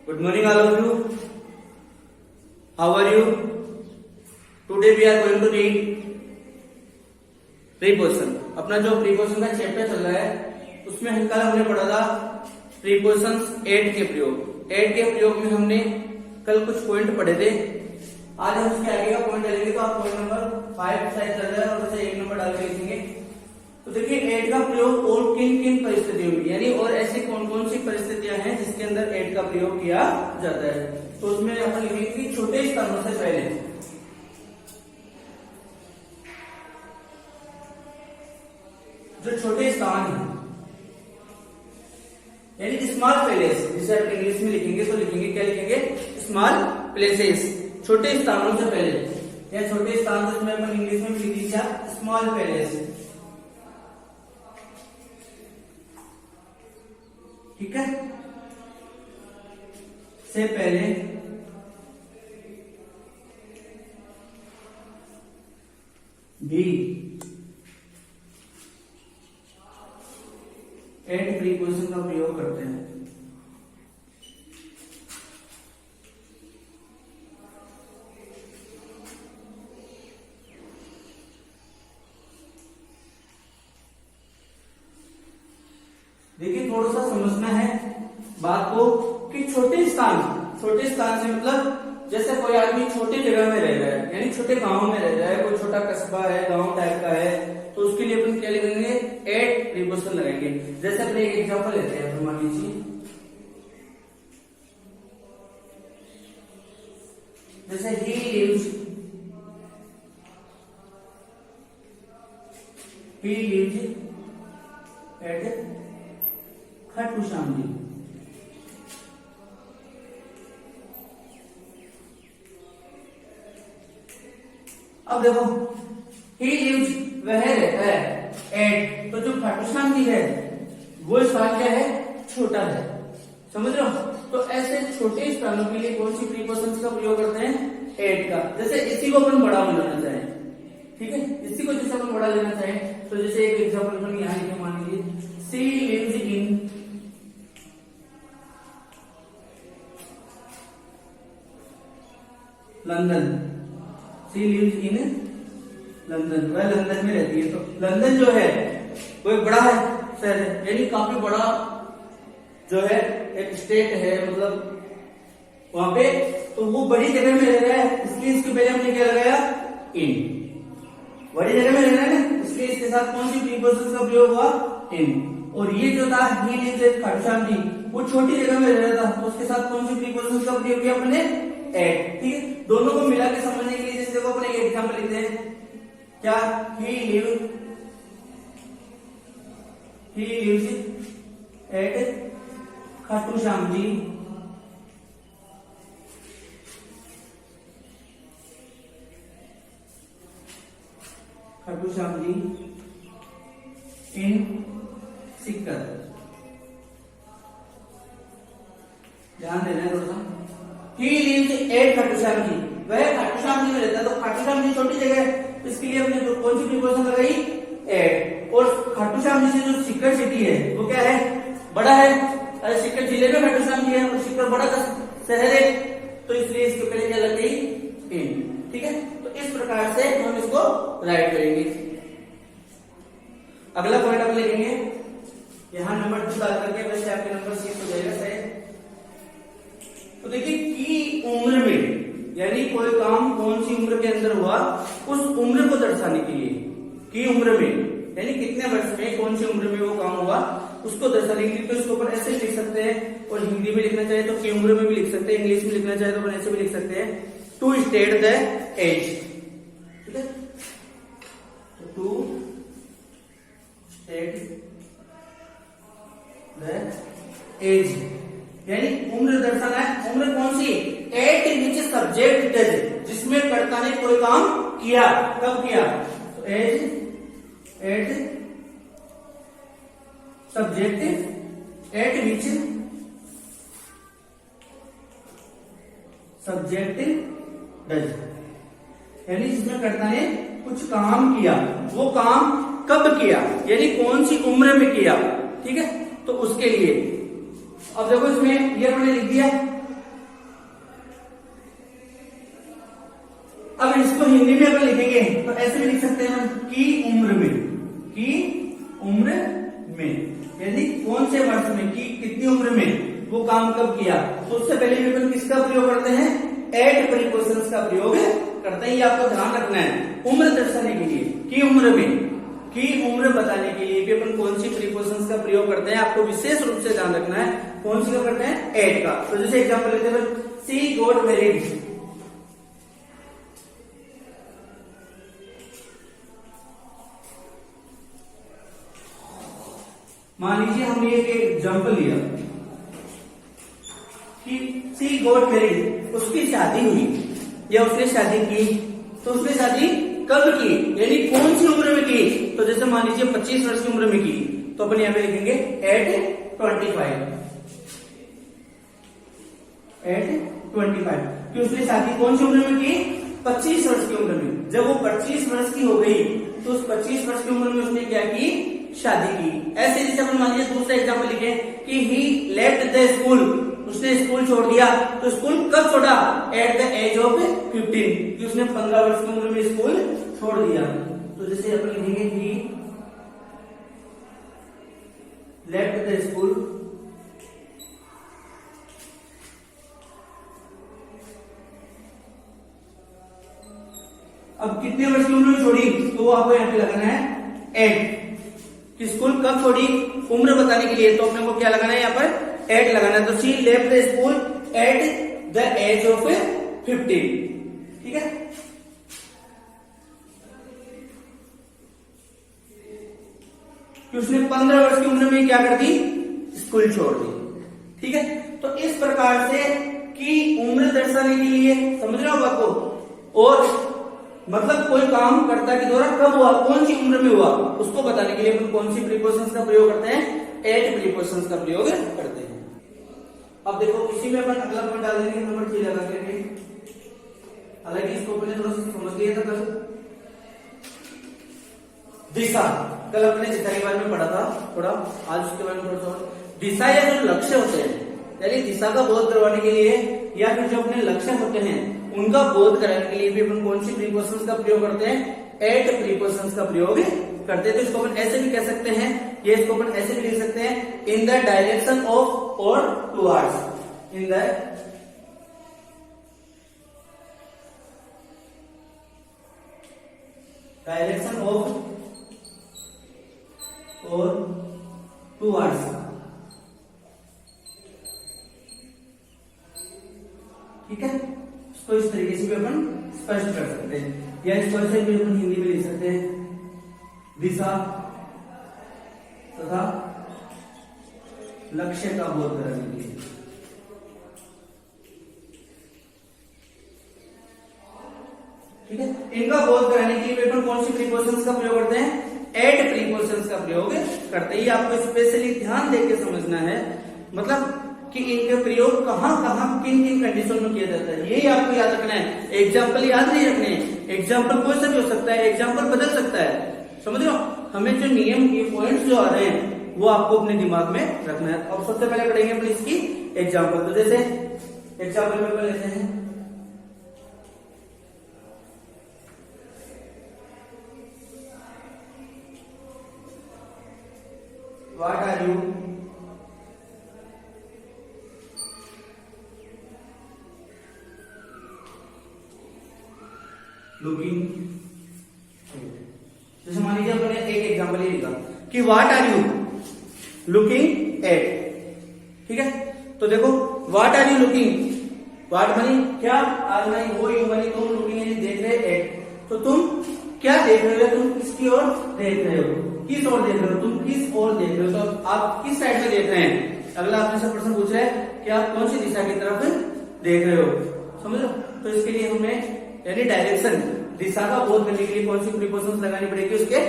Good morning all of you. How are you? Today we are going to read preposition. अपना जो preposition का chapter चल रहा है उसमें कल हमने पढ़ा था prepositions एट के प्रयोग। एट के प्रयोग में हमने कल कुछ पॉइंट पढ़े थे। आज हम उसके आगे का पॉइंट डालेंगे, तो आप पॉइंट नंबर 5 शायद चल रहा है और उसे 1 नंबर डाल के लिखेंगे। तो देखिए एट का प्रयोग और किन किन परिस्थितियों में, यानी और ऐसी कौन कौन सी परिस्थितियां हैं जिसके अंदर एट का प्रयोग किया जाता है। तो उसमें अपन लिखेंगे कि छोटे स्थानों से पहले, जो छोटे स्थान है यानी स्मॉल प्लेस, जिसे आप इंग्लिश में लिखेंगे तो लिखेंगे क्या लिखेंगे, स्मॉल प्लेसेस, छोटे स्थानों से पहले, या छोटे स्थान तो इसमें अपन इंग्लिश में लिख दीजिए स्मॉल प्लेस। ठीक है, से पहले भी एट प्रीपोजिशन का प्रयोग करते हैं। देखिए थोड़ा सा समझना है बात को कि छोटे स्थान से मतलब जैसे कोई आदमी छोटी जगह में रह रहा है, यानी छोटे गांव में रह रहा है, कोई छोटा कस्बा है, गांव टाइप का है, तो उसके लिए अपन क्या लिखेंगे, एट प्रीपोजिशन लगाएंगे। जैसे अपने एक एग्जांपल लेते हैं, तो मान लीजिए जैसे he lives at Khatushyam ji. अब देखो ही लिव्स वह रहता है एट, तो जो खाटूश्याम जी है वो स्थान क्या है, छोटा है, समझ रहे हो। तो ऐसे छोटे स्थानों के लिए कौन सी प्रीपोजिशन का प्रयोग करते हैं, एट का। जैसे इसी को अपन बड़ा बनाना चाहें, ठीक है, इसी को जैसे अपन बड़ा लेना चाहें, तो जैसे एक एग्जाम्पल अपन यहाँ लिखे, मान लीजिए she lives in London, she lives in London, वह लंदन में रहती है। तो लंदन जो है वो एक बड़ा है शहर है, यानी काफी बड़ा जो है एक स्टेट है, मतलब वहां पे, तो वो बड़ी जगह में रह रहा है, इसलिए इसके पहले हमने क्या लगाया, इन। बड़ी जगह में रह रहा है ना, इसलिए इसके साथ कौन सी प्रीपोजिशन का प्रयोग हुआ, इन। और ये जो था ही लिव्स खाटूश्याम जी, वो छोटी जगह में रह रहा था, तो उसके साथ कौन सी प्रीपोजिशन का प्रयोग किया अपने, एट। ठीक है, दोनों को मिला के समझने के लिए जैसे देखो अपने एक एग्जांपल लिखते हैं, क्या, he lives at Khatushyam ji इन सिक्कर। ध्यान देना है थोड़ा सा, he lives at Khatushyam ji, वह खाटूश्याम जी में रहता है, तो खाटूश्याम जी छोटी जगह है, इसके लिए हमने कौन सी प्रीपोजिशन लगाई, एट। और खाटूश्याम जी से जो सिक्कर सिटी है वो क्या है, बड़ा है, अरे सिक्कर जिले में खाटूश्याम जी है और सिक्कर बड़ा शहर है, तो इसलिए इसके पहले क्या लग गई, इन। ठीक है, तो इस प्रकार से हम इसको राइट करेंगे। अगला पॉइंट हम लिखेंगे, यहां नंबर 2 डाल करके, वैसे आपके नंबर 6 हो जाएगा सही। तो देखिए की उम्र में, यानी कोई काम कौन सी उम्र के अंदर हुआ, उस उम्र को दर्शाने के लिए, की उम्र में यानी कितने वर्ष में, कौन सी उम्र में वो काम हुआ, उसको दर्शाने के लिए, तो इसको अपन ऐसे लिख सकते हैं, और हिंदी में लिखना चाहे तो की उम्र में भी लिख सकते हैं, इंग्लिश में लिखना चाहे तो अपन ऐसे भी लिख सकते हैं, टू स्टेट द एज। ठीक है, टू स्टेट द एज, यानी उम्र दर्शाना है। उम्र कौन सी, एट विच सब्जेक्ट डज, जिसमें कर्ता ने कोई काम किया, कब किया, तो age at subject at which subject does, यानी जिसमें कर्ता ने कुछ काम किया, वो काम कब किया, यानी कौन सी उम्र में किया। ठीक है, तो उसके लिए अब देखो इसमें ये हमने लिख दिया हिंदी में अपन लिखेंगे तो ऐसे भी लिख सकते हैं कि उम्र में, कि उम्र में, यानी कौन से वर्ष में, कि कितनी उम्र में वो काम कब किया। तो उससे पहले भी अपन किसका प्रयोग करते हैं, एट प्रीपोजिशंस का प्रयोग करते हैं। ये आपको ध्यान रखना है। उम्र दर्शाने के लिए, कि उम्र में, कि उम्र बताने के लिए भी अपन कौन सी प्रीपोजिशंस का प्रयोग करते हैं, आपको विशेष रूप से ध्यान रखना है। कौन सी का करते हैं, एट का। तो जैसे एग्जांपल लेते हैं, सी गॉट मैरिड, मान लीजिए हमने एक एग्जांपल लिया कि सी गॉट मैरिड, उसकी शादी हुई या उसने शादी की, तो उसने शादी कब की, यानी कौन सी उम्र में की। तो जैसे मान लीजिए 25 वर्ष की उम्र में की, तो अपन यहां पे लिखेंगे एट 25, एट 25, कि उसने शादी कौन सी उम्र में की, 25 वर्ष की उम्र में। जब वो 25 वर्ष की हो गई तो उस 25 वर्ष की उम्र में उसने क्या की, शादी की। ऐसे जैसे अपन मान लीजिए दूसरा एग्जांपल लिखे कि ही लेफ्ट द स्कूल, उसने स्कूल छोड़ दिया। तो स्कूल कब छोड़ा, एट द एज ऑफ 15, कि उसने 15 वर्ष की उम्र में स्कूल छोड़ दिया। तो जैसे अपन लिखेंगे ही लेफ्ट द स्कूल अब कितने वर्ष की उम्र में छोड़ी, तो वो आपको यहाँ पे लगाना है एट, कि स्कूल कब छोड़ी उम्र बताने के लिए। तो अपने को क्या लगाना है, यहाँ पर एट लगाना है। तो she left the school at the age of 15, ठीक है। कि उसने 15 वर्ष की उम्र में क्या कर दी, स्कूल छोड़ दी, ठीक है। तो इस प्रकार से कि उम्र दर्शाने के लिए, समझ रहे हो बात को, और मतलब कोई काम कर्ता के द्वारा कब हुआ, कौन सी उम्र में हुआ, उसको बताने के लिए अपन कौन सी प्रीपोजिशंस का प्रयोग करते हैं, एट प्रीपोजिशंस का प्रयोग करते हैं। अब देखो इसी में अपन अगला पॉइंट डाल देंगे नंबर 3 लगा करके। हालांकि इसको पहले थोड़ा सा समझ लिया था कल। दिशा, कल अपने दिशा के बारे में पढ़ा था थोड़ा, आज उसके बारे में थोड़ा सा। दिशा या जो लक्ष्य होते हैं, यानी दिशा का बोध करवाने के लिए या फिर जो अपने लक्ष्य होते हैं उनका बोध कराने के लिए भी अपन कौन सी प्रीपोजिशंस का प्रयोग करते हैं, एट प्रीपोजिशंस का प्रयोग करते हैं। तो इसको अपन ऐसे भी कह सकते हैं, ये इसको अपन ऐसे भी लिख सकते हैं, इन द डायरेक्शन ऑफ और towards, in the direction of और टुवर्ड्स, ठीक है। इसको इस तरीके से भी अपन स्पष्ट कर सकते हैं, या इसको ऐसे भी अपन हिंदी में लिख सकते हैं, दिशा तथा लक्ष्य का बोध कराने के लिए, ठीक है। इनका बोध कराने के लिए अपन कौन सी प्रीपोजिशंस का प्रयोग करते हैं, एट प्रीपोजिशंस का प्रयोग करते हैं। ये आपको स्पेशली ध्यान देके समझना है, मतलब कि इनके प्रयोग कहां कहां किन किन कंडीशन में किया जाता है, यही आपको याद रखना है। एग्जाम्पल याद नहीं रखने, एग्जाम्पल कोई सा भी हो सकता है, एग्जाम्पल बदल सकता है, समझ रहे हो। हमें जो नियम के पॉइंट्स जो आ रहे हैं वो आपको अपने दिमाग में रखना है। अब सबसे पहले पढ़ेंगे अपनी इसकी एग्जाम्पल। तो जैसे एग्जाम्पल में अपन लेते हैं, व्हाट आर यू लुकिंग, जैसे मान लीजिए अपने एक एग्जांपल ही लिखा कि what are you looking at, ठीक है। तो देखो what are you looking, what मानी क्या, आर मानी वो, यू मानी तुम, लुकिंग यानी देख रहे, एट तो तुम क्या देख रहे हो, तुम किसकी ओर देख रहे हो, किस ओर देख रहे हो, तुम किस ओर देख रहे हो, तो आप किस साइड में देख रहे हैं। अगला आपने से प्रश्न पूछा है कि आप कौन सी दिशा की तरफ देख रहे हो, समझ लो। तो इसके लिए हमें यानी डायरेक्शन, दिशा का बोध करने के लिए कौन सी प्रीपोजिशंस लगानी पड़ेगी, उसके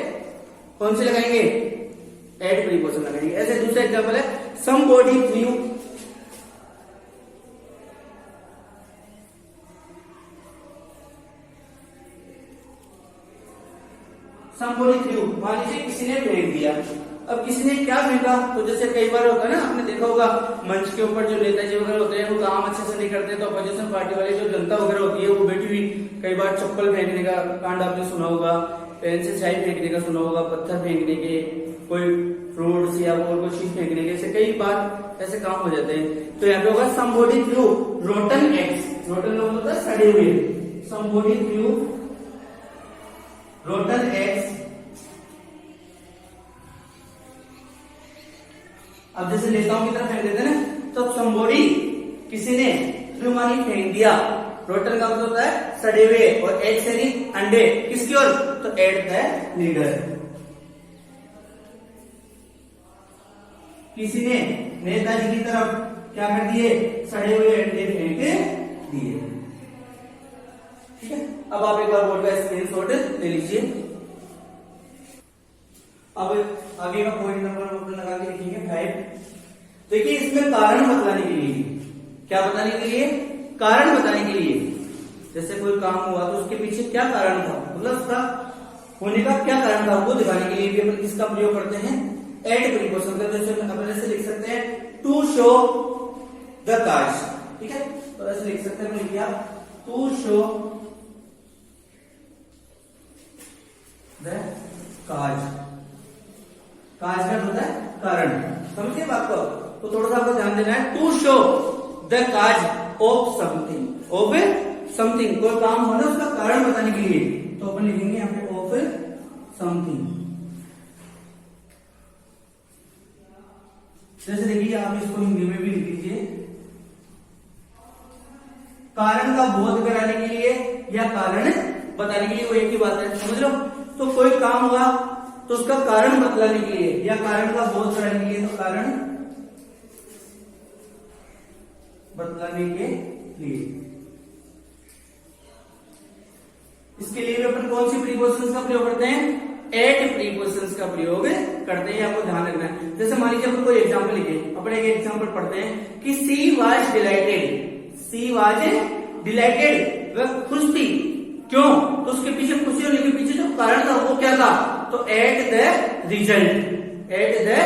कौन से लगाएंगे, एट प्रीपोजिशन लगाएंगे। ऐसे दूसरा एग्जांपल है, समबॉडी फ्लू, समबॉडी फ्लू, मान लीजिए किसी ने फेंक दिया, अब किसी ने क्या फेंका, तो जैसे कई बार होता है ना, आपने देखा होगा मंच के ऊपर जो नेताजी वगैरह होते हैं वो काम अच्छे से नहीं करते, तो अपोजिशन पार्टी वाले जो जनता वगैरह होती है वो बैठी हुई कई बार चप्पल फेंकने का कांड आपने सुना होगा, पेन से स्याही फेंकने का सुना होगा, पत्थर फेंकने के, कोई फ्रूट्स या और कोई चीज फेंकने के, ऐसे कई बार ऐसे काम हो जाते हैं। तो यहाँ पे होगा somebody threw rotten eggs, rotten का मतलब सड़े हुए, somebody threw rotten eggs। अब जैसे नेताओं की तरफ फेंक देते हैं ना, तो somebody किसी ने threw मानी फेंक दिया, रोटन का मतलब होता है सड़े हुए, और एग से अंडे किसकी ओर, तो एट द लीडर। किसी ने नेताजी की तरफ क्या कर दिए, सड़े हुए अंडे फेंक दिए। ठीक है, अब आप एक बार बोर्ड का स्क्रीनशॉट ले लीजिए। अब आगे का पॉइंट नंबर लगा के लिखेंगे 5। देखिए इसमें कारण बतलाने के लिए, क्या बताने के लिए, कारण बताने के लिए, जैसे कोई काम हुआ तो उसके पीछे क्या कारण था, मतलब उसका होने का क्या कारण था वो दिखाने के लिए भी अपन किसका प्रयोग करते हैं, एड प्रीपोजिशन का। जैसे अपन ऐसे लिख सकते हैं टू शो द काज, ठीक है, तो ऐसे लिख सकते हैं, लिखिए टू शो द काज, काज का होता है कारण, समझिए बात को। तो थोड़ा सा आपको ध्यान देना है, to show the cause of something, of something, कोई काम हो ना उसका कारण बताने के लिए, तो अपन लिखेंगे यहाँ पे ऑफ समथिंग। जैसे देखिए आप इसको हिंदी में भी लिख लीजिए, कारण का बोध कराने के लिए या कारण बताने के लिए, वो एक ही बात है, समझ लो। तो कोई काम हुआ तो उसका कारण बतलाने के लिए या कारण का बोध कराने के लिए, तो कारण बतलाने के लिए, इसके लिए अपन कौन सी प्रीपोजिशंस का प्रयोग करते हैं, एट प्रीपोजिशंस का प्रयोग करते हैं, आपको ध्यान रखना है। जैसे मान लीजिए अपन कोई एग्जांपल लिखे, अपन एक एग्जांपल पढ़ते हैं कि she was dilated, she was dilated, वह खुश थी, क्यों, तो उसके पीछे खुशी होने के पीछे जो कारण था वो क्या था, तो at the result, at the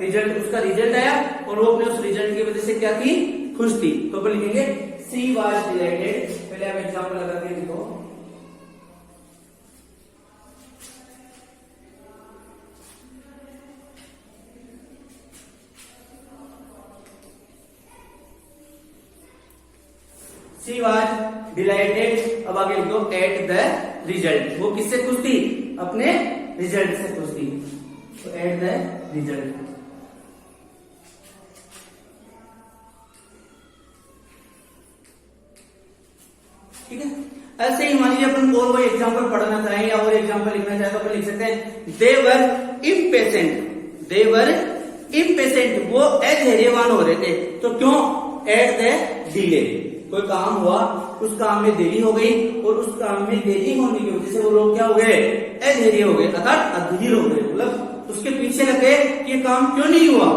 result, उसका रिजल्ट आया और वो अपने उस रिजल्ट की वजह से क्या थी, खुश थी। तो अपन लिखेंगे सी वाज डिलाइटेड, पहले आप एग्जांपल लगा के लिखो, सी वाज डिलाइटेड, अब आगे लिखो एट द रिजल्ट, वो किससे खुश थी, अपने रिजल्ट से खुश थी, तो एट द रिजल्ट। ठीक है, ऐसे ही मान लीजिए अपन और कोई एग्जांपल पढ़ना चाहें या और एग्जांपल लिखना चाहे तो अपन लिख सकते हैं दे वर इम्पेशेंट, दे वर इम्पेशेंट, वो अधैर्यवान हो रहे थे, तो क्यों, एट द डिले, कोई काम हुआ उस काम में देरी हो गई और उस काम में देरी होने की वजह से वो लोग क्या हो गए, अधैर्य हो गए, अर्थात अधीर हो गए, मतलब उसके पीछे लगे कि ये काम क्यों नहीं हुआ,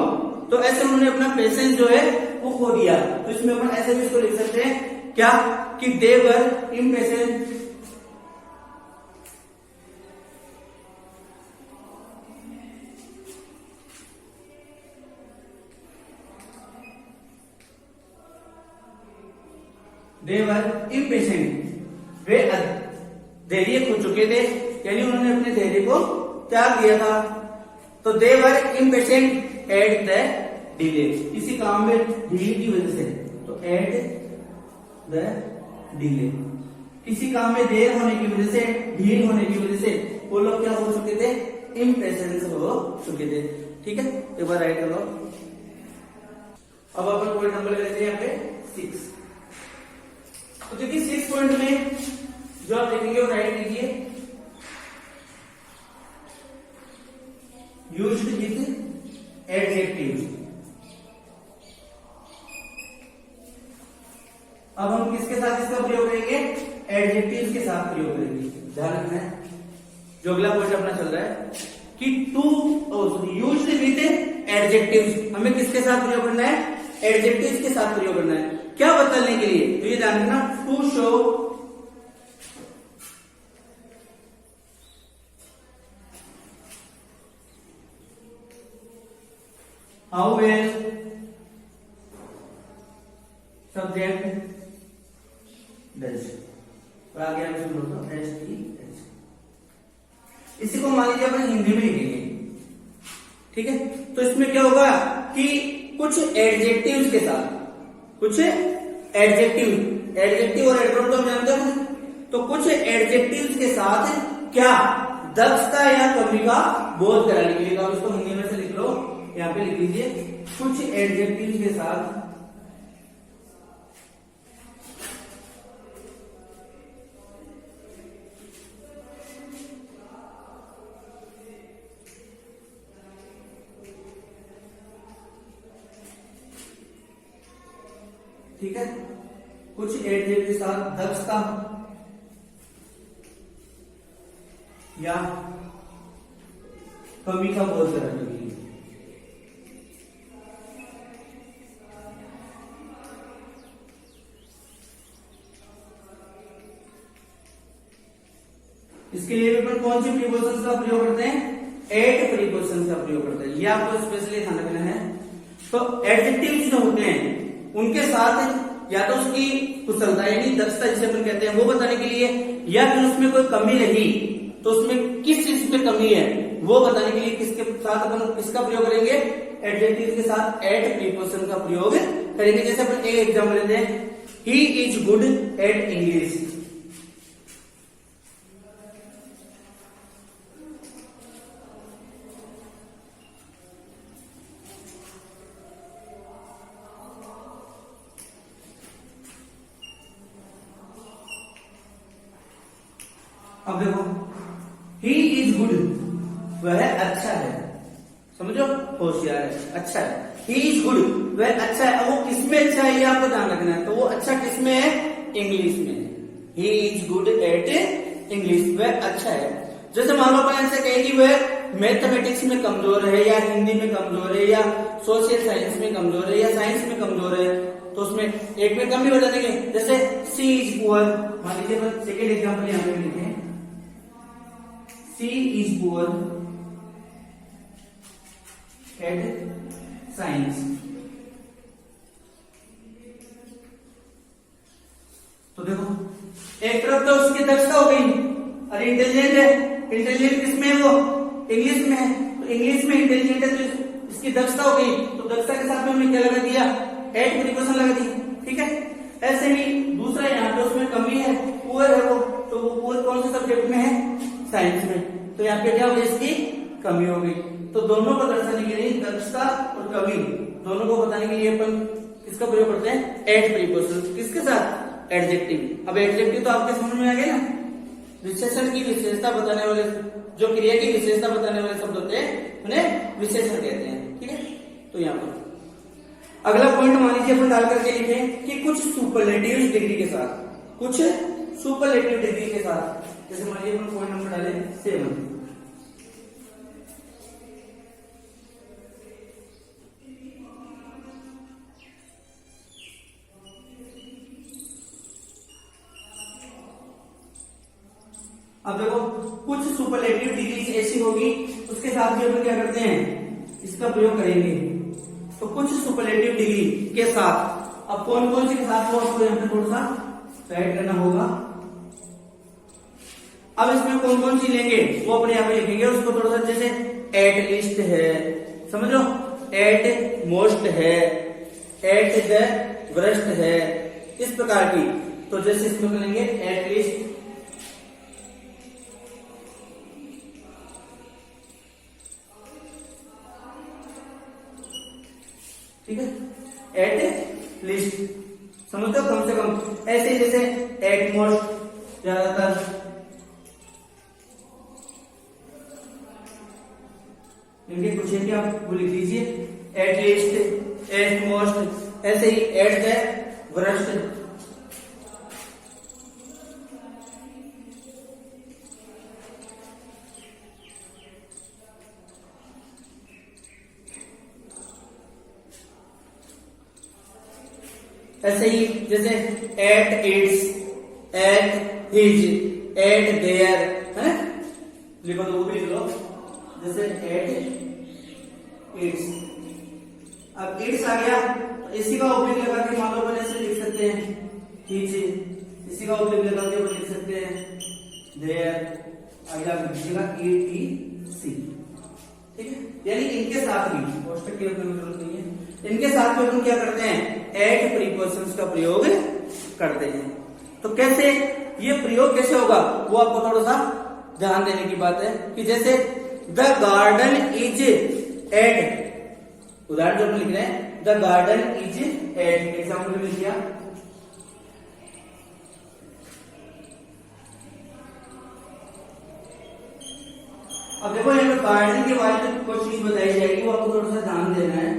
तो ऐसे उन्होंने अपना पेशेंस जो है वो खो दिया। तो इसमें अपन ऐसे भी इसको लिख सकते हैं क्या, कि दे वर इम्पेशेंट, दे वर इम्पेशेंट, वे धैर्य खो चुके थे, यानी उन्होंने अपने धैर्य को त्याग दिया था। तो दे वर इम्पेशेंट एट द डिले, किसी काम में डिले की वजह से, तो एट द डिले, किसी काम में देर होने की वजह से, भीड़ होने की वजह से वो लोग क्या हो चुके थे, इम्पेशेंट हो चुके थे। ठीक है, एक बार राइट करो। अब अपन पॉइंट नंबर लेते हैं यहाँ पे 6। तो देखिए 6 पॉइंट में जो आप देखेंगे वो राइट कीजिए, यूज्ड विद एडजेक्टिव्स। अब हम किसके साथ इसका प्रयोग करेंगे, एडजेक्टिव्स के साथ प्रयोग करेंगे। ध्यान रखना है, जो अगला पॉइंट अपना चल रहा है कि यूज्ड विद एडजेक्टिव्स, हमें किसके साथ प्रयोग करना है, एडजेक्टिव्स के साथ प्रयोग करना है, क्या बदलने के लिए, तो ये ध्यान रखना, to show how well subject does, और आगे आप शुरू होता एच टी एच। इसी को मान लीजिए अपन हिंदी में लिखेंगे, ठीक है। तो इसमें क्या होगा कि कुछ एडजेक्टिव्स के साथ, कुछ एडजेक्टिव और एडवर्ब तो हम जानते हैं, तो कुछ एडजेक्टिव्स के साथ क्या दक्षता या कमी का बोध कराने के लिए, आप इसको हिंदी में से लिख लो, यहाँ पे लिख लीजिए कुछ एडजेक्टिव्स के साथ ठीक है, कुछ एडजेक्टिव के साथ दक्षता या कमी का बोध कराने के लिए। इसके लिए भी अपन कौन सी प्रीपोजिशन का प्रयोग करते हैं, एट प्रीपोजिशन का प्रयोग करते हैं, ये आपको स्पेशली ध्यान रखना है। तो एडजेक्टिव जो होते हैं उनके साथ या तो उसकी कुशलता यानी दक्षता जिसे अपन कहते हैं वो बताने के लिए, या फिर उसमें कोई कमी रही तो उसमें किस चीज में कमी है वो बताने के लिए किसके साथ अपन किसका प्रयोग करेंगे, एडजेक्टिव के साथ एट प्रीपोजिशन का प्रयोग करेंगे। जैसे अपन एक एग्जांपल लेते हैं, he is good at English. अब देखो ही इज गुड, वह अच्छा है, समझो होशियार है, अच्छा है। ही इज गुड, वह अच्छा है। अब वो किसमें अच्छा है ये आपको ध्यान रखना है, तो वो अच्छा किसमें है, इंग्लिश में है। He is good at English, वह अच्छा है। जैसे मान लो अपन ऐसे कहें कि वह मैथमेटिक्स में कमजोर है, या हिंदी में कमजोर है, या सोशल साइंस में कमजोर है, या साइंस में कमजोर है, तो उसमें एक में कमी बता देंगे। जैसे सी इज पुअर, मान लीजिए सेकेंड एग्जाम्पल यहाँ पे लिखे, सी इज पुअर एट साइंस। तो देखो एक तरफ तो उसकी दक्षता हो गई, अरे इंटेलिजेंट है, इंटेलिजेंट किसमें है, वो इंग्लिश में है, तो इंग्लिश में इंटेलिजेंट है तो इसकी दक्षता हो गई, तो दक्षता के साथ में हमने क्या लगा दिया, एट प्रीपोजिशन लगा दी, ठीक है। ऐसे ही दूसरा यहाँ पे उसमें कमी है, पुअर है वो, तो वो पुअर कौन से सब्जेक्ट में है, साइंस में, तो यहाँ पे क्या हो गई, इसकी कमी हो गई। तो दोनों को दर्शाने के लिए दक्षता और कमी दोनों को बताने के लिए अपन किसका प्रयोग करते हैं, एट प्रीपोजिशन, किसके साथ, एडजेक्टिव। अब एडजेक्टिव तो आपके समझ में आ गया ना, विशेषण की विशेषता बताने वाले, जो क्रिया की विशेषता बताने वाले शब्द होते हैं उन्हें विशेषण कहते हैं, ठीक है। तो यहाँ पर अगला पॉइंट मान लीजिए अपन डाल करके लिखे कि कुछ सुपरलेटिव डिग्री के साथ, कुछ सुपरलेटिव डिग्री के साथ, जैसे मान लीजिए अपन पॉइंट नंबर डाले 7, अब देखो कुछ सुपरलेटिव डिग्री ऐसी होगी उसके साथ भी अपन क्या करते हैं, इसका प्रयोग करेंगे। तो कुछ सुपरलेटिव डिग्री के साथ, अब कौन कौन से के साथ वो आपको यहाँ पे थोड़ा सा राइट करना होगा। अब इसमें कौन कौन सी लेंगे वो अपने यहाँ पे लिखेंगे, उसको थोड़ा सा, जैसे एट लीस्ट है, समझ लो, एट मोस्ट है, एट द वर्स्ट है, इस प्रकार की। तो जैसे इसमें करेंगे एट लीस्ट, ठीक है, एट लीस्ट समझते हो, कम से कम। ऐसे जैसे एट मोस्ट ज्यादातर, इनके कुछ है कि आप वो लिख लीजिए, एट लीस्ट, एट मोस्ट, ऐसे ही एट द वर्स्ट, ऐसे ही जैसे at its, at his, eight there, है लिखो, तो वो भी लिख लो, जैसे एट इट्स, अब इट्स आ गया तो इसी का उपयोग लगा के मान लो अपन ऐसे लिख सकते हैं, ठीक है, इसी का उपयोग लगा के अपन लिख सकते हैं देयर आगे आप लिखिएगा ETC, ठीक है। यानी इनके साथ भी कोष्टक की जरूरत नहीं है, इनके साथ में अपन क्या करते हैं, एट प्रीपोजिशंस का प्रयोग करते हैं। तो कैसे ये प्रयोग कैसे होगा वो आपको थोड़ा सा ध्यान देने की बात है कि जैसे द गार्डन इज एट, उदाहरण जो हम लिख रहे हैं the garden is at, example में लिखिए। अब देखो यहाँ पे गार्डन के बारे में कोई चीज बताई जाएगी वो आपको थोड़ा सा ध्यान देना है।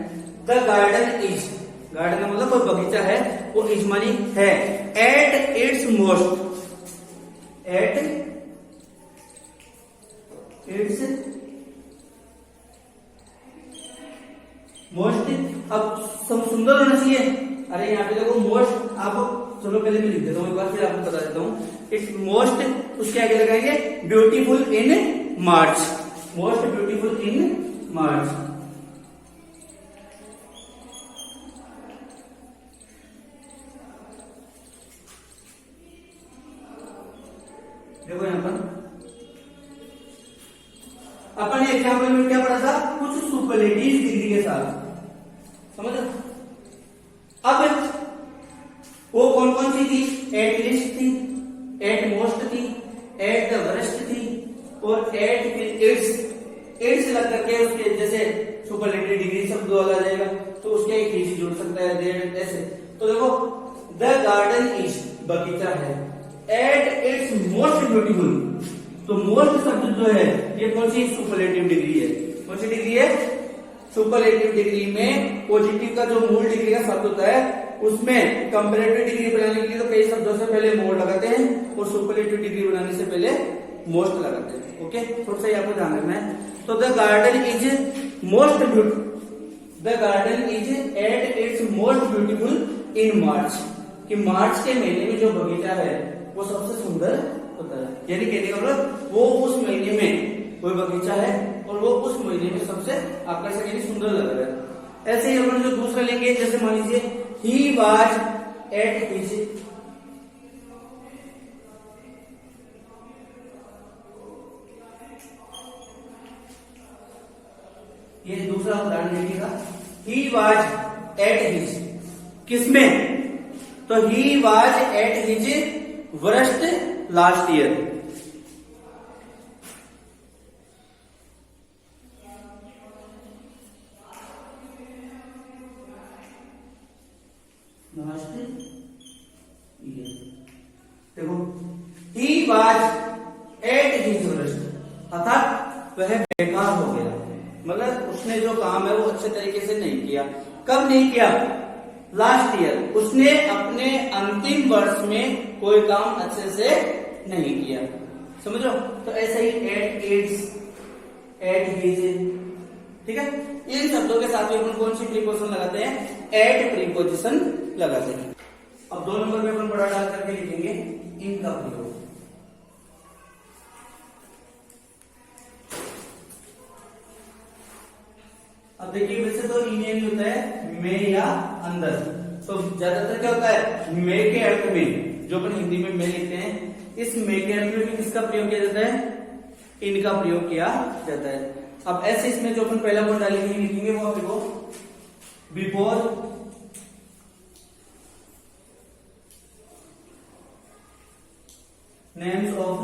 द गार्डन इज, गार्डन का मतलब कोई बगीचा है, वो इज मानी है, eight its most, eight its most. अब सब सुंदर होना चाहिए, अरे यहाँ पे देखो मोस्ट, आप चलो पहले मैं लिख देता हूँ एक बार, फिर आपको बता देता हूँ। इट्स मोस्ट, उसके आगे लगाएंगे beautiful in March, most beautiful in March. देखो यहां पर अपन ने एग्जाम्पल में क्या पढ़ा था, कुछ सुपरलेटिव डिग्री के साथ, समझ। अब वो कौन कौन सी थी, एट लीस्ट थी, एट मोस्ट थी, एट द वरस्ट थी और एट इट्स लग करके उसके जैसे सुपरलेटिव डिग्री शब्द आ जाएगा तो उसके एक चीज जुड़ सकता है देर ऐसे। तो देखो द गार्डन इज, बगीचा है, एट इट्स मोस्ट ब्यूटीफुल, तो मोस्ट शब्द जो है ये कौन सी सुपरलेटिव डिग्री है, कौन सी डिग्री है, सुपरलेटिव डिग्री में पॉजिटिव का जो मूल डिग्री का शब्द होता है उसमें कंपैरेटिव डिग्री बनाने के लिए तो कई शब्दों से पहले मोड लगाते हैं और सुपरलेटिव डिग्री बनाने से पहले मोस्ट लगाते हैं। ओके, थोड़ा सा आपको ध्यान रखना है। तो the garden is most beautiful, the garden is at its most beautiful in March, कि मार्च के महीने में जो बगीचा है वो सबसे सुंदर होता है। यानी कहने का मतलब वो उस महीने में कोई बगीचा है और वो उस महीने में सबसे आकर्षक यानी सुंदर लग रहा है। ऐसे ही अपन जो दूसरा लेंगे, जैसे मान लीजिए ही वाज एट हिज, ये दूसरा उदाहरण देखिएगा, ही वाज एट हिज, किसमें, तो he was at his worst last year, last year. देखो he was at his worst, अर्थात वह बेकार हो गया, मतलब उसने जो काम है वो अच्छे तरीके से नहीं किया। कब नहीं किया, लास्ट ईयर, उसने अपने अंतिम वर्ष में कोई काम अच्छे से नहीं किया, समझो। तो ऐसे ही एट इट्स, एट हिज, ठीक है। इन शब्दों के साथ में अपन कौन सी प्रीपोजिशन लगाते हैं, एट प्रीपोजिशन लगाते हैं। अब 2 नंबर में अपन बड़ा डाल करके लिखेंगे इनका प्रयोग। अब देखिए वैसे तो इन होता है में या अंदर, तो ज्यादातर क्या होता है में के अर्थ में, जो अपन हिंदी में लिखते हैं, इस में के अर्थ में किसका प्रयोग किया जाता है, इनका प्रयोग किया जाता है। अब ऐसे इसमें जो अपन पहला वर्ड डालेंगे लिखेंगे वो देखो बिफोर नेम्स ऑफ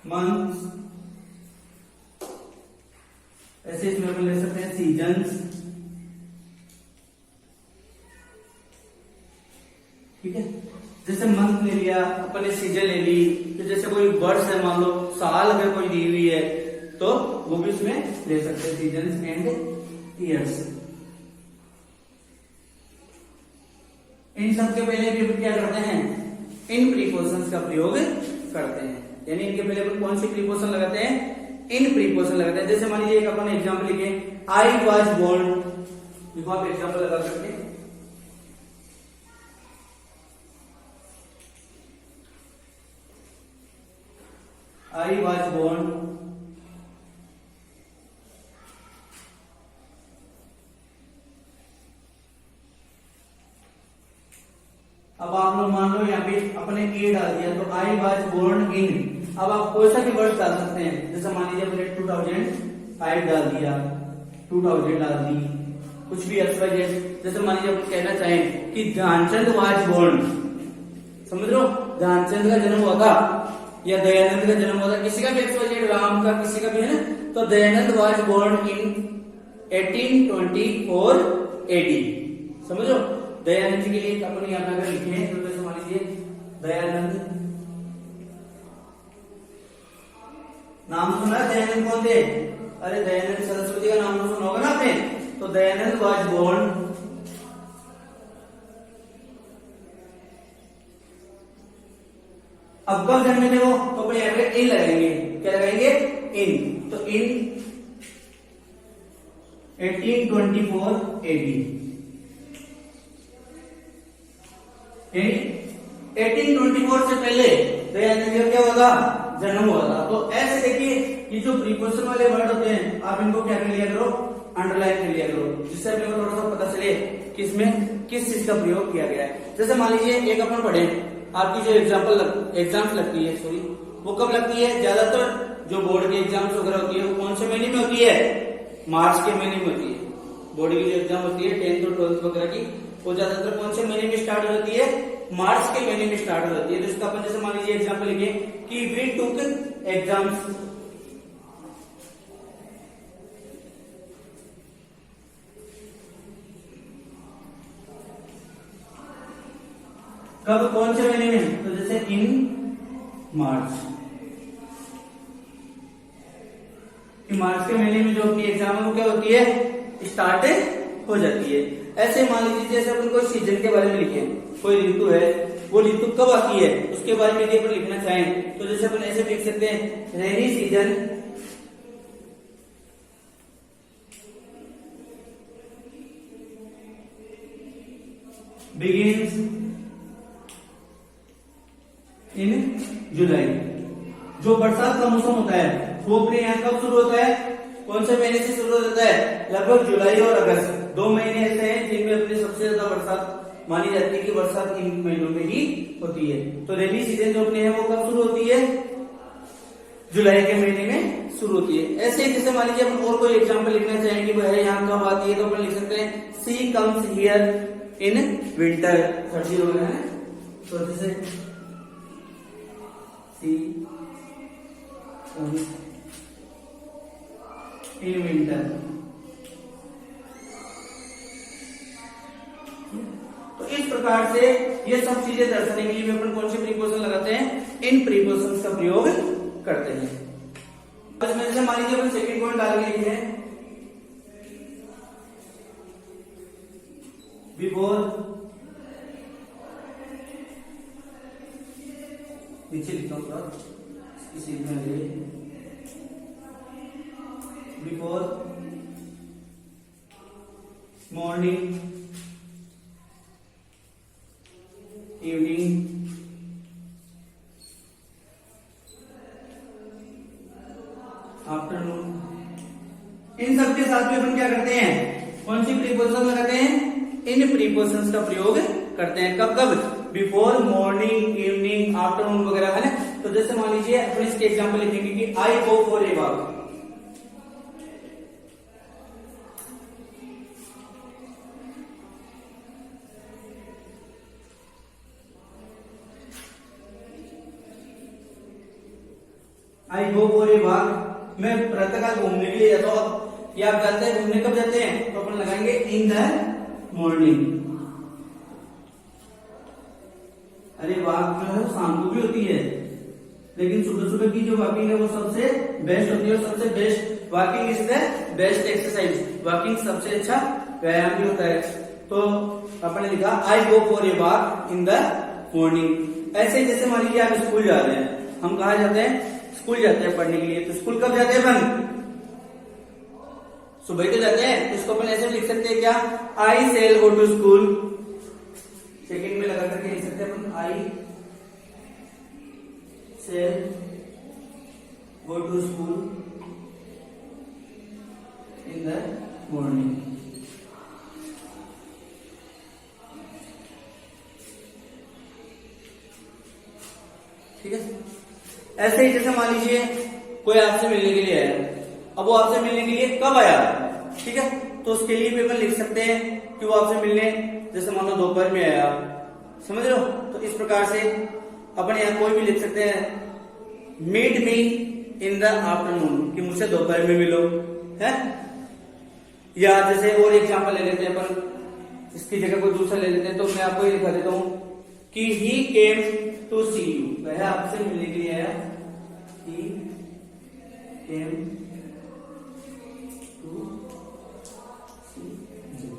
मंथ्स, ऐसे इसमें अपन ले सकते हैं सीजन्स, ठीक है। जैसे मंथ ले लिया अपन ने, सीजन ले ली, तो जैसे कोई वर्ष है, मान लो साल अगर कोई दी हुई है तो वो भी उसमें ले सकते हैं, सीजन्स एंड ईयर्स। इन सब के पहले भी अपन क्या करते हैं, इन प्रीपोजिशंस का प्रयोग करते हैं। यानी इनके पहले अपन कौन सी प्रीपोजिशन लगाते हैं, इन प्रीपोजिशन लगाते हैं। जैसे मान लीजिए एक अपन एग्जाम्पल लिखे, आई वॉज बोर्न, देखो आप एग्जाम्पल लगा सकते हैं, I was born अब आप लोग मान लो यहाँ पे अपने ए डाल दिया तो आई वाज बोर्न इन। अब आप कोई सा भी वर्ड डाल सकते हैं, जैसे मान लीजिए अपने 2005 डाल दिया, 2000 डाल दी, कुछ भी XYZ। जैसे मान लीजिए आप कहना चाहें कि ध्यानचंद वाज बोर्न, समझ लो ध्यानचंद का जन्म हुआ था या दयानंद का जन्म हुआ था, किसी का भी XYZ, राम का किसी का भी है ना, तो Dayanand was born in 1824 AD। समझ लो दयानंद जी के लिए अपन यहाँ पे अगर लिखे हैं तो जैसे मान लीजिए दयानंद, नाम सुना है दयानंद कौन थे? अरे दयानंद सरस्वती का नाम तो सुना होगा ना आपने। तो दयानंद वाज बोर्न अब कब जन्मे थे वो, तो अपने यहाँ पे इन लगाएंगे, क्या लगाएंगे? इन। तो इन 1824 AD। 1824 से पहले दयानंद जी का क्या हुआ था? जन्म हुआ था। तो ऐसे देखिए ये जो प्रीपोजिशन वाले वर्ड होते हैं आप इनको क्या कर लिया करो? अंडरलाइन कर लिया करो, जिससे अपने को थोड़ा सा पता चले किसमें किस चीज का प्रयोग किया गया है। जैसे मान लीजिए एक अपन पढ़े, आपकी जो एग्जाम्स लगती है, सॉरी वो कब लगती है? ज्यादातर जो बोर्ड की एग्जाम्स वगैरह होती है वो कौन से महीने में होती है? मार्च के महीने में होती है। बोर्ड की जो एग्जाम होती है 10th और 12th वगैरह की, वो ज्यादातर कौन से महीने में स्टार्ट हो जाती है? मार्च के महीने में स्टार्ट हो जाती है। तो इसका अपन जैसे मान लीजिए एग्जाम्पल लिखे कि वी टुक एग्जाम्स कब, कौन से महीने में? तो जैसे इन मार्च, कि मार्च के महीने में जो अपनी एग्जाम है वो क्या होती है? स्टार्ट हो जाती है। ऐसे मान लीजिए जैसे अपन कोई सीजन के बारे में लिखे, कोई ऋतु है, वो ऋतु कब आती है उसके बारे में यदि अपन लिखना चाहें तो जैसे अपन ऐसे लिख सकते हैं, रेनी सीजन बिगिंस इन जुलाई। जो बरसात का मौसम होता है वो अपने यहाँ कब शुरू होता है? कौन से महीने से शुरू होता है? लगभग जुलाई और अगस्त, 2 महीने ऐसे हैं जिनमें अपनी सबसे ज्यादा बरसात मानी जाती है कि बरसात इन महीनों में ही होती है। तो रेनी सीजन जो अपने है वो कब शुरू होती है? जुलाई के महीने में शुरू होती है। ऐसे ही जैसे मान लीजिए अपन और कोई एग्जाम्पल लिखना चाहें कि वह यहाँ कब आती है तो अपन लिख सकते हैं सी कम्स हियर इन विंटर, सर्दी वगैरह है। तो जैसे सी इन विंटर। तो इस प्रकार से ये सब चीजें दर्शाने के लिए अपन कौन से प्रीपोजिशन लगाते हैं? इन प्रीपोजिशंस का प्रयोग करते हैं। इसमें जैसे मान लीजिए अपन सेकंड पॉइंट डाल के लिखे हैं बिफोर, नीचे लिखता हूं सर इसी में, बिफोर मॉर्निंग इवनिंग आफ्टरनून। इन सब के साथ में अपन क्या करते हैं? कौन सी प्रीपोजिशन लगाते हैं? इन प्रीपोजिशंस का प्रयोग करते हैं। कब कब? बिफोर, मॉर्निंग, इवनिंग, आफ्टरनून वगैरह, है ना। तो जैसे मान लीजिए अपन इसके एग्जाम्पल लिखेंगे कि I go for a walk. I go for a walk, मैं प्रातःकाल घूमने के लिए जाता हूँ। या आप जानते हैं घूमने कब जाते हैं? तो अपन लगाएंगे इन द मॉर्निंग। अरे वॉक जो है शाम को भी होती है, लेकिन सुबह सुबह की जो वॉकिंग है वो सबसे बेस्ट होती है। और सबसे best walking is the best exercise, walking सबसे अच्छा व्यायाम भी होता है। तो अपन ने लिखा I go for a walk in the morning. ऐसे जैसे मान लीजिए आप स्कूल जा रहे हैं, हम कहा जाते हैं? स्कूल जाते हैं पढ़ने के लिए। तो स्कूल कब जाते हैं अपन? सुबह तो जाते हैं। तो इसको अपन ऐसे लिख सकते हैं क्या? I shall go to school. Second में लगा करके लिख सकते हैं अपन I shall go to school in the morning. ठीक है। ऐसे ही जैसे मान लीजिए कोई आपसे मिलने के लिए आया, अब वो आपसे मिलने के लिए कब आया, ठीक है, तो उसके लिए भी अपन लिख सकते हैं कि वो आपसे मिलने जैसे मान लो दोपहर में आया, समझ लो। तो इस प्रकार से अपन यहाँ कोई भी लिख सकते हैं, meet me in the afternoon, कि मुझसे दोपहर में मिलो, है। या जैसे और एग्जाम्पल ले लेते हैं अपन, इसकी जगह कोई दूसरा ले लेते हैं, तो मैं आपको ये लिखा देता हूं कि ही केम टू सी यू, वह आपसे मिलने के लिए आया, ही केम टू सी यू।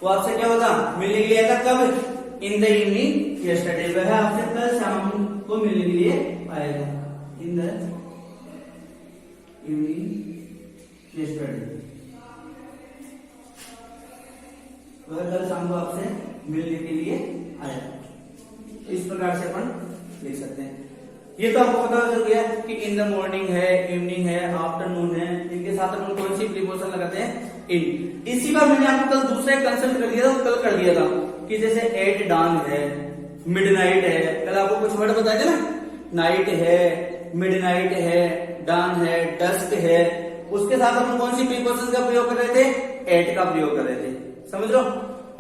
वो आपसे क्या होता, मिलने के लिए आया था कब, इन द इवनिंग यस्टरडे, वह आपसे कल शाम को मिलने के लिए आएगा, इन द इवनिंग यस्टरडे, वह कल शाम को आपसे मिलने के लिए आया। तो इस प्रकार से अपन लिख सकते हैं। ये तो आपको पता चल गया कि इन द मॉर्निंग है, इवनिंग है, आफ्टरनून है, इनके साथ अपन कौन सी प्रीपोजिशन लगाते हैं, इन। इसी बार मैंने आपको कल दूसरा कंसेप्ट कर दिया था, कल कर दिया था कि जैसे एट डान है, मिडनाइट है, कल आपको कुछ वर्ड बताए थे ना, नाइट है, मिडनाइट है, डान है, डस्क है, उसके साथ अपन कौन सी प्रीपोजिशन का प्रयोग कर रहे थे, एट का प्रयोग कर रहे थे, समझ लो।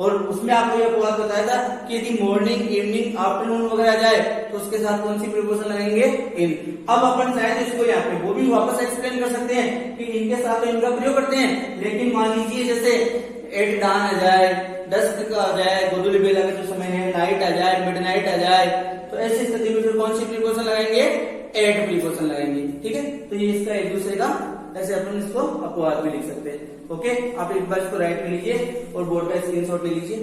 और उसमें आपको यह बात बताया था कि यदि मॉर्निंग, इवनिंग, आफ्टरनून वगैरह जाए तो उसके साथ कौन सी प्रीपोजिशन लगाएंगे, इन। अब अपन शायद इसको यहाँ पे वो भी वापस एक्सप्लेन कर सकते हैं कि इनके साथ तो इनका प्रयोग करते हैं, लेकिन मान लीजिए जैसे एट डान आ जाए, डस्क का आ जाए, गोधूली बेला का जो समय है, नाइट आ जाए, मिडनाइट आ जाए, तो ऐसी स्थिति में फिर कौन सी प्रीपोजिशन लगाएंगे, एट प्रीपोजिशन लगाएंगे, ठीक है। तो ये इसका एक दूसरे का ऐसे अपन इसको अपवाद भी लिख सकते हैं। ओके, आप एक बार इसको राइट में लीजिए और बोर्ड का स्क्रीनशॉट ले लीजिए।